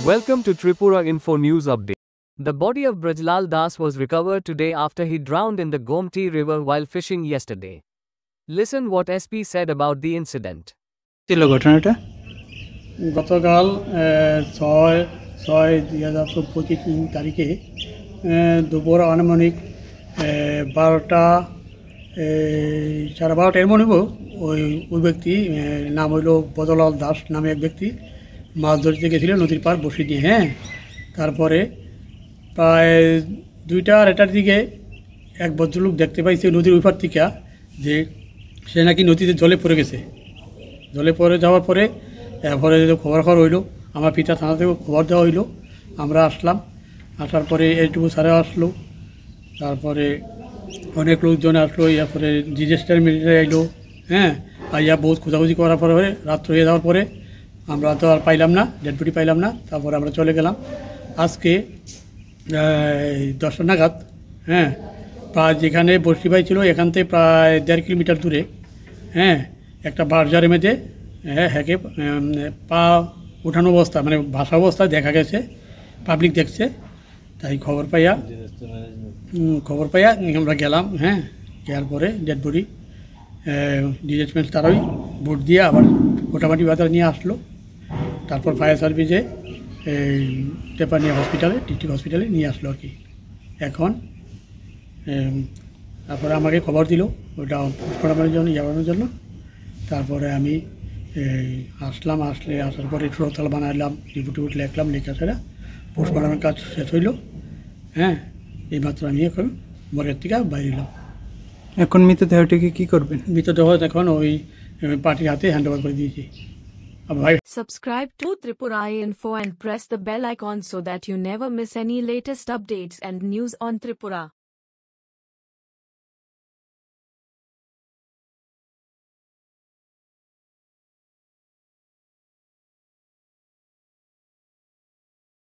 Welcome to Tripura Info News Update. The body of Brajlal Das was recovered today after he drowned in the Gomti River while fishing yesterday. Listen what SP said about the incident. ছিল ঘটনাটা গতকাল 6/6/2025 তারিখে দুপুর আনুমানিক 12টা 12:30 এর মনে ওই ব্যক্তি নাম হইল বজলাল দাস নামে এক ব্যক্তি মাছ ধরতে গেছিল নদীর পার বসে দিয়ে। তারপরে প্রায় 2টা-2:30টার দিকে এক ভদ্রলোক দেখতে পাইছে নদীর ওই পার থেকে যে সে নাকি নদীতে জলে পড়ে গেছে। জলে পড়ে যাওয়ার পরে এরপরে খবর হইলো, আমার পিতা থানা থেকে খবর দেওয়া হইলো। আমরা আসলাম, আসার পরে এইটুকু স্যারে আসলো, তারপরে অনেক লোকজন আসলো, এরপরে ডিজাস্টার মিলিটারি আইলো। আইয়া বহুত খোঁজাখুঁজি করার পরে রাত্র হয়ে যাওয়ার পরে আমরা তো আর পাইলাম না, ডেড বডি পাইলাম না। তারপরে আমরা চলে গেলাম আজকে 10টা নাগাদ। প্রায় যেখানে বসি ভাই ছিল এখান থেকে প্রায় 1.5 কিলোমিটার দূরে একটা বার্জারের মধ্যে হ্যাকে পা উঠানো অবস্থা, মানে ভাসা অবস্থায় দেখা গেছে, পাবলিক দেখছে। তাই খবর পাইয়া আমরা গেলাম। যাওয়ার পরে ডেড বডি ডিটেচমেন্ট তারাই বোট দিয়ে আবার মোটামুটি বাজার নিয়ে আসলো। তারপর ফায়ার সার্ভিসে টেপানিয়া হসপিটালে, ডিস্ট্রিক্ট হসপিটালে নিয়ে আসলো আর কি। এখন তারপরে আমাকে খবর দিল ওটা পোস্টমর্টমের জন্য যাওয়ানোর জন্য। তারপরে আমি আসলাম, আসার পরে সুরতাল বানাইলাম, রিপোর্ট লিখলাম, লেখা ছাড়া পোস্টমর্টমের কাজ শেষ হইল। এইমাত্র আমি এখন মরের থেকে বাইরে এলাম। এখন মৃতদেহটিকে কি করবেন? মৃতদেহ এখন ওই পার্টির হাতে হ্যান্ড ওভার করে দিয়েছি। ভাই, Subscribe to Tripura Info and press the bell icon so that you never miss any latest updates and news on Tripura.